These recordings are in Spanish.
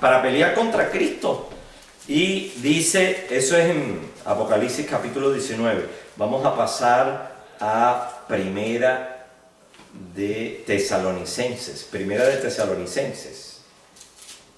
para pelear contra Cristo. Y dice, eso es en Apocalipsis capítulo 19. Vamos a pasar a Primera de Tesalonicenses. Primera de Tesalonicenses.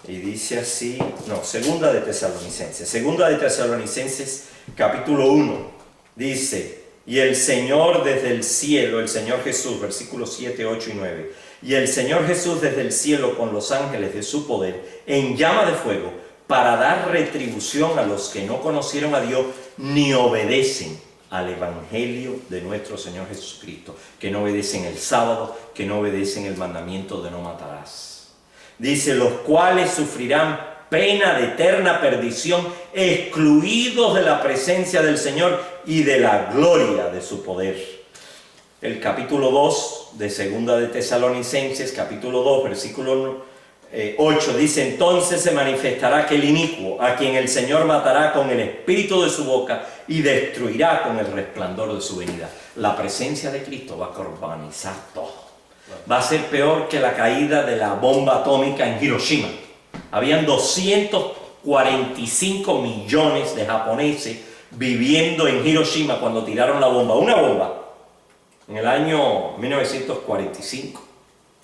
Y dice así, no, Segunda de Tesalonicenses. Segunda de Tesalonicenses capítulo 1. Dice, y el Señor desde el cielo, el Señor Jesús, versículos 7, 8 y 9. Y el Señor Jesús desde el cielo con los ángeles de su poder, en llama de fuego, para dar retribución a los que no conocieron a Dios ni obedecen al Evangelio de nuestro Señor Jesucristo, que no obedecen el sábado, que no obedecen el mandamiento de no matarás. Dice, los cuales sufrirán pena de eterna perdición, excluidos de la presencia del Señor y de la gloria de su poder. El capítulo 2 de Segunda de Tesalonicenses, capítulo 2, versículo 8, dice, entonces se manifestará aquel inicuo, a quien el Señor matará con el espíritu de su boca y destruirá con el resplandor de su venida. La presencia de Cristo va a carbonizar todo. Va a ser peor que la caída de la bomba atómica en Hiroshima. Habían 245 millones de japoneses viviendo en Hiroshima cuando tiraron la bomba. Una bomba. En el año 1945,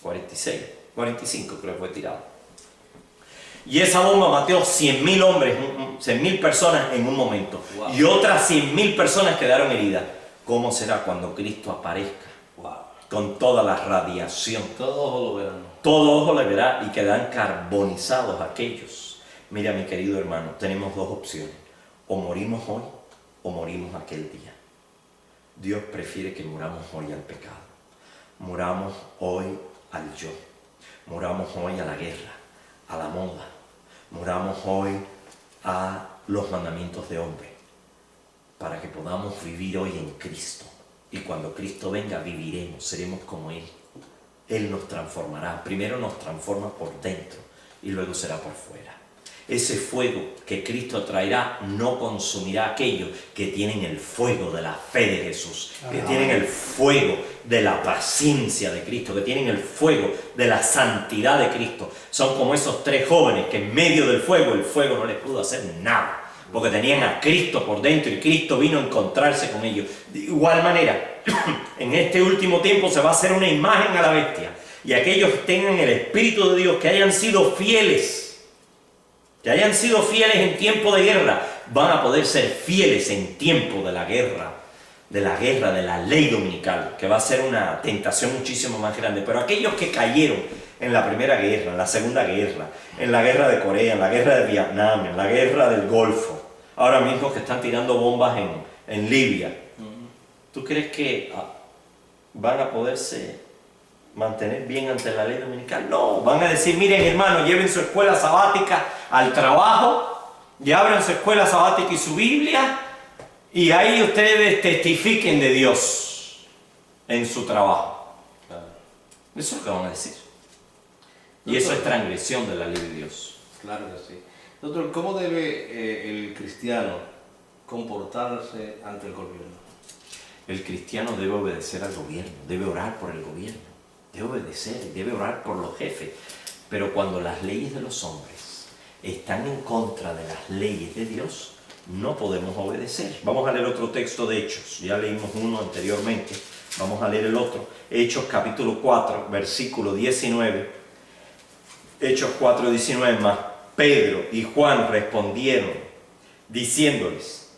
45 creo que fue tirado. Y esa bomba mató 100.000 hombres, 100.000 personas en un momento. Wow. Y otras 100.000 personas quedaron heridas. ¿Cómo será cuando Cristo aparezca? Wow. Con toda la radiación. Todo ojo lo verá. Todo ojo le verá y quedan carbonizados aquellos. Mira, mi querido hermano, tenemos dos opciones. O morimos hoy o morimos aquel día. Dios prefiere que muramos hoy al pecado. Muramos hoy al yo. Muramos hoy a la guerra, a la moda. Muramos hoy a los mandamientos de hombre. Para que podamos vivir hoy en Cristo. Y cuando Cristo venga viviremos, seremos como Él. Él nos transformará. Primero nos transforma por dentro y luego será por fuera. Ese fuego que Cristo traerá no consumirá a aquellos que tienen el fuego de la fe de Jesús, que tienen el fuego de la paciencia de Cristo, que tienen el fuego de la santidad de Cristo. Son como esos tres jóvenes que en medio del fuego, el fuego no les pudo hacer nada, porque tenían a Cristo por dentro y Cristo vino a encontrarse con ellos. De igual manera, en este último tiempo se va a hacer una imagen a la bestia, y aquellos que tengan el Espíritu de Dios, que hayan sido fieles, en tiempo de guerra, van a poder ser fieles en tiempo de la guerra de la ley dominical, que va a ser una tentación muchísimo más grande. Pero aquellos que cayeron en la primera guerra, en la segunda guerra, en la guerra de Corea, en la guerra de Vietnam, en la guerra del Golfo, ahora mismo que están tirando bombas en Libia, ¿tú crees que van a poderse mantener bien ante la ley dominical? No, van a decir, miren hermano, lleven su escuela sabática al trabajo, y abran su escuela sabática y su Biblia, y ahí ustedes testifiquen de Dios en su trabajo. Claro. Eso es lo que van a decir. Y eso es transgresión de la ley de Dios. Claro que sí. Doctor, ¿cómo debe el cristiano comportarse ante el gobierno? El cristiano debe obedecer al gobierno, debe orar por el gobierno, debe obedecer, debe orar por los jefes. Pero cuando las leyes de los hombres están en contra de las leyes de Dios, no podemos obedecer. Vamos a leer otro texto de Hechos. Ya leímos uno anteriormente. Vamos a leer el otro. Hechos capítulo 4, versículo 19. Hechos 4, 19 más. Pedro y Juan respondieron, diciéndoles,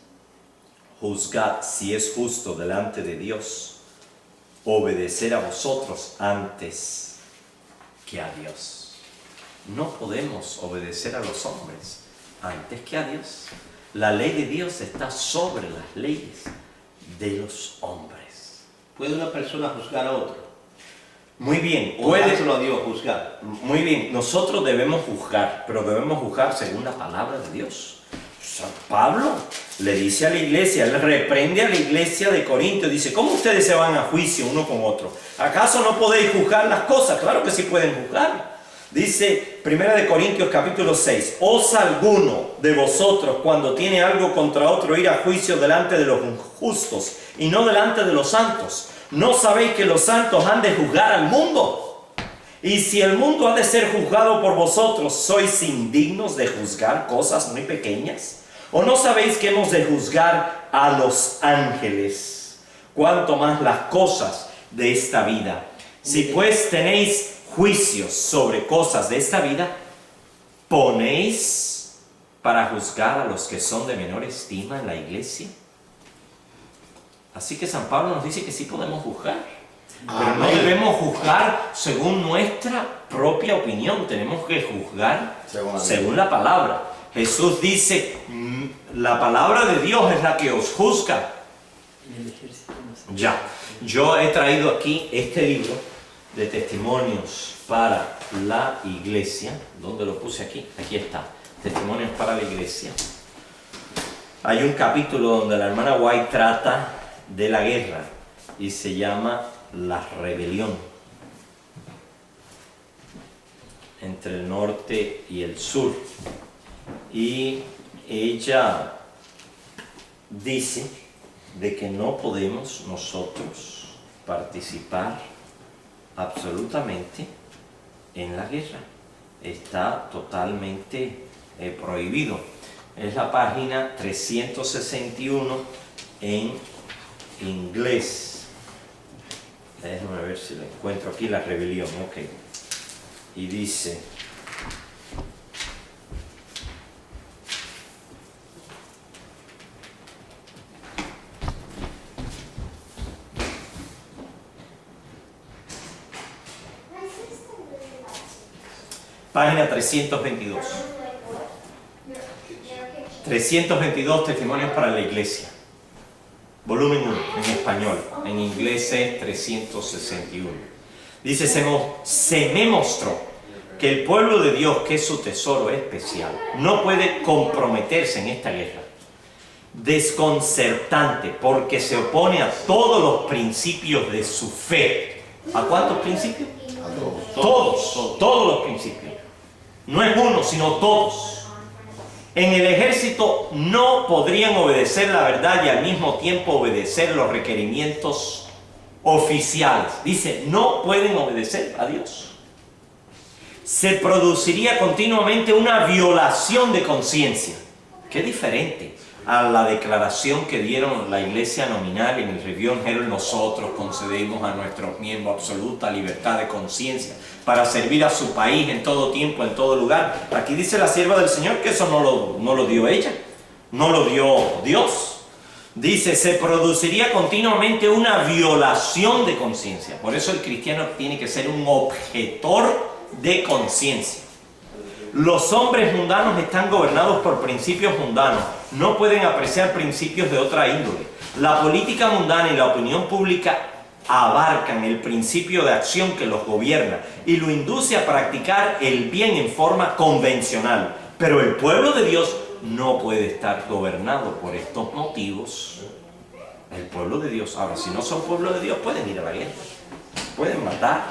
juzgad si es justo delante de Dios obedecer a vosotros antes que a Dios. No podemos obedecer a los hombres antes que a Dios. La ley de Dios está sobre las leyes de los hombres. ¿Puede una persona juzgar a otro? Muy bien. ¿O dárselo a Dios juzgar? Muy bien. Nosotros debemos juzgar, pero debemos juzgar según la palabra de Dios. San Pablo le dice a la iglesia, le reprende a la iglesia de Corinto, dice, ¿cómo ustedes se van a juicio uno con otro? ¿Acaso no podéis juzgar las cosas? Claro que sí pueden juzgar. Dice 1 Corintios capítulo 6, ¿osa alguno de vosotros cuando tiene algo contra otro ir a juicio delante de los justos y no delante de los santos? ¿No sabéis que los santos han de juzgar al mundo? Y si el mundo ha de ser juzgado por vosotros, ¿sois indignos de juzgar cosas muy pequeñas? ¿O no sabéis que hemos de juzgar a los ángeles? Cuanto más las cosas de esta vida. Si pues tenéis juicios sobre cosas de esta vida, ¿ponéis para juzgar a los que son de menor estima en la iglesia? Así que San Pablo nos dice que sí podemos juzgar, pero no debemos juzgar según nuestra propia opinión, tenemos que juzgar según la palabra. Jesús dice, la palabra de Dios es la que os juzga. Ya, yo he traído aquí este libro de testimonios para la iglesia. ¿Dónde lo puse aquí? Aquí está, testimonios para la iglesia. Hay un capítulo donde la hermana White trata de la guerra y se llama La rebelión entre el norte y el sur, y ella dice de que no podemos nosotros participar absolutamente en la guerra, está totalmente prohibido. Es la página 361 en inglés. Déjame ver si lo encuentro aquí, la rebelión, ok. Y dice: página 322. 322 testimonios para la iglesia. Volumen 1, en español. En inglés es 361. Dice, se me mostró que el pueblo de Dios, que es su tesoro especial, no puede comprometerse en esta guerra. Desconcertante, porque se opone a todos los principios de su fe. ¿A cuántos principios? A todos. Todos los principios. No es uno, sino todos. En el ejército no podrían obedecer la verdad y al mismo tiempo obedecer los requerimientos oficiales. Dice, no pueden obedecer a Dios. Se produciría continuamente una violación de conciencia. Qué diferente a la declaración que dieron la iglesia nominal en el Review and Herald: nosotros concedemos a nuestros miembros absoluta libertad de conciencia para servir a su país en todo tiempo, en todo lugar. Aquí dice la sierva del Señor que eso no lo dio ella, no lo dio Dios. Dice, se produciría continuamente una violación de conciencia. Por eso el cristiano tiene que ser un objetor de conciencia. Los hombres mundanos están gobernados por principios mundanos, no pueden apreciar principios de otra índole. La política mundana y la opinión pública abarcan el principio de acción que los gobierna y lo induce a practicar el bien en forma convencional. Pero el pueblo de Dios no puede estar gobernado por estos motivos. El pueblo de Dios, ahora, si no son pueblo de Dios, pueden ir a la guerra, pueden matar,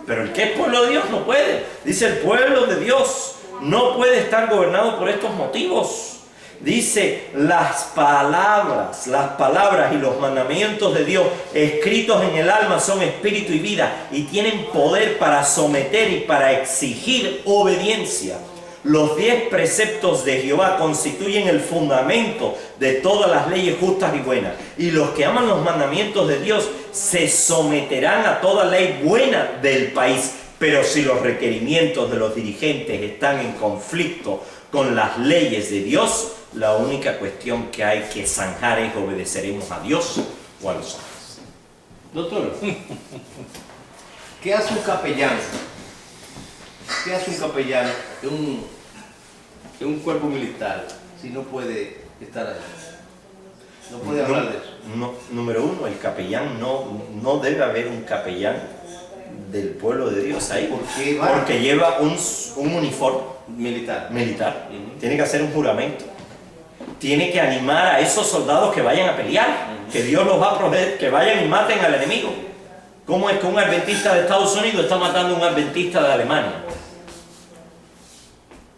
pero el que es pueblo de Dios no puede. Dice, el pueblo de Dios no puede estar gobernado por estos motivos. Dice, las palabras y los mandamientos de Dios escritos en el alma son espíritu y vida y tienen poder para someter y para exigir obediencia. Los 10 preceptos de Jehová constituyen el fundamento de todas las leyes justas y buenas. Y los que aman los mandamientos de Dios se someterán a toda ley buena del país. Pero si los requerimientos de los dirigentes están en conflicto con las leyes de Dios, la única cuestión que hay que zanjar es: ¿obedeceremos a Dios o a los hombres? Doctor, ¿qué hace un capellán? ¿Qué hace un capellán en un cuerpo militar si no puede estar ahí? No puede hablar de eso. Número uno, el capellán no debe haber un capellán del pueblo de Dios ahí. Porque lleva un uniforme militar. Tiene que hacer un juramento. Tiene que animar a esos soldados que vayan a pelear, que Dios los va a proveer, que vayan y maten al enemigo. ¿Cómo es que un adventista de Estados Unidos está matando a un adventista de Alemania?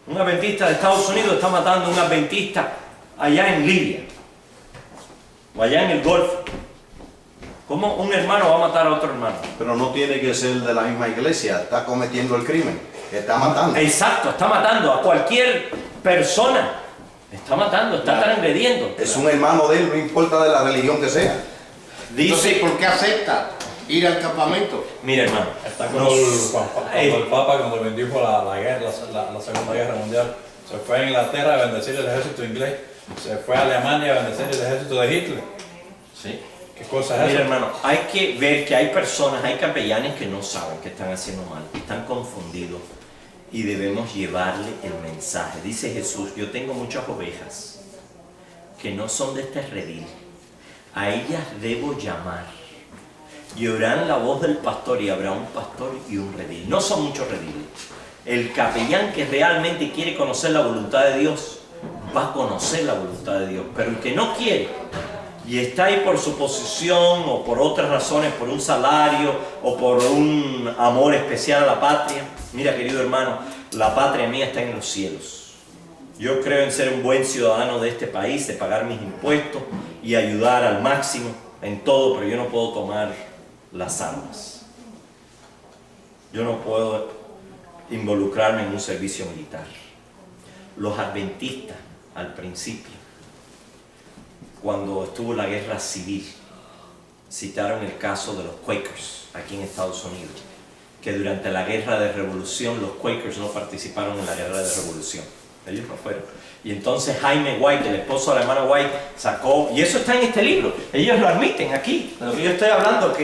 Un adventista de Estados Unidos está matando a un adventista allá en Libia o allá en el Golfo. ¿Cómo un hermano va a matar a otro hermano? Pero no tiene que ser de la misma iglesia, está cometiendo el crimen, está matando. Exacto, está matando a cualquier persona. Está matando, está transgrediendo. Es un hermano de él, no importa de la religión que sea. Entonces, Dice, ¿por qué acepta ir al campamento? mira hermano, Está como nos- cuando el Papa, cuando bendijo la guerra, la Segunda Guerra Mundial, se fue a Inglaterra a bendecir el ejército inglés, se fue a Alemania a bendecir el ejército de Hitler. sí. ¿Qué cosa es Mira eso? hermano, hay que ver que hay personas, hay capellanes que no saben que están haciendo mal, están confundidos y debemos llevarle el mensaje. Dice Jesús, yo tengo muchas ovejas que no son de este redil, a ellas debo llamar y oirán la voz del pastor y habrá un pastor y un redil. No son muchos rediles. El capellán que realmente quiere conocer la voluntad de Dios va a conocer la voluntad de Dios, pero el que no quiere y está ahí por su posición o por otras razones, por un salario o por un amor especial a la patria. Mira, querido hermano, la patria mía está en los cielos. Yo creo en ser un buen ciudadano de este país, de pagar mis impuestos y ayudar al máximo en todo, pero yo no puedo tomar las armas. Yo no puedo involucrarme en un servicio militar. Los adventistas, al principio, cuando estuvo la guerra civil, citaron el caso de los Quakers aquí en Estados Unidos, que durante la guerra de revolución los Quakers no participaron en la guerra de revolución, ellos no fueron. Y entonces Jaime White, el esposo de la hermana White, sacó, y eso está en este libro, ellos lo admiten aquí, de lo que yo estoy hablando, que